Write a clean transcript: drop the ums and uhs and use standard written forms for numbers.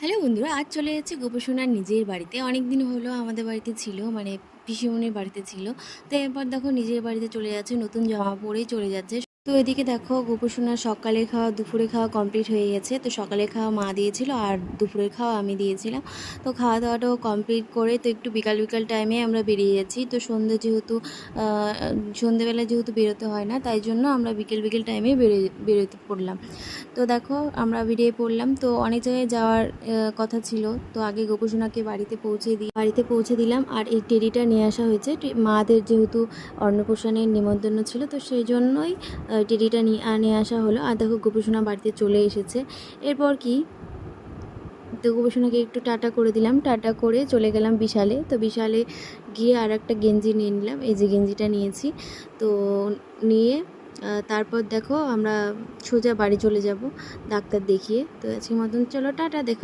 Hello বন্ধুরা, আজ চলে যাচ্ছি গোপসোনার নিজের বাড়িতে। অনেক দিন হলো আমাদের বাড়িতে ছিল, মানে পিসিমণির বাড়িতে ছিল। তো এরপর দেখো নিজের বাড়িতে চলে যাচ্ছে, নতুন জামা পরেই চলে যাচ্ছে। তো এদিকে দেখো গোপসোনার সকালে খাওয়া দুপুরে খাওয়া কমপ্লিট হয়ে গেছে। তো সকালে খাওয়া মা দিয়েছিল আর দুপুরের খাওয়া আমি দিয়েছিলাম। তো খাওয়া দাওয়াটাও কমপ্লিট করে তো একটু বিকাল বিকাল টাইমে আমরা বেরিয়ে যাচ্ছি। তো সন্ধ্যে যেহেতু সন্ধ্যেবেলায় যেহেতু বেরোতে হয় না, তাই জন্য আমরা বিকেল বিকেল টাইমে বেরোতে পড়লাম। তো দেখো আমরা বেরিয়ে পড়লাম। তো অনেক জায়গায় যাওয়ার কথা ছিল। তো আগে গোপসোনাকে বাড়িতে পৌঁছে দিলাম। আর এই টেডিটা নিয়ে আসা হয়েছে, মাদের যেহেতু অন্নপ্রাশনের নিমন্ত্রণ ছিল, তো সেই জন্যই টেডিটা নিয়ে আসা হলো। আর দেখো গোপসোনা বাড়িতে চলে এসেছে। এরপর কি, তো গোপসোনাকে একটু টাটা করে দিলাম, টাটা করে চলে গেলাম বিশালে। তো বিশালে গিয়ে আর একটা গেঞ্জি নিয়ে নিলাম, এই যে গেঞ্জিটা নিয়েছি। তো নিয়ে তারপর দেখো আমরা সোজা বাড়ি চলে যাব ডাক্তার দেখিয়ে। তো আজকের মতন চলো টাটা, দেখা।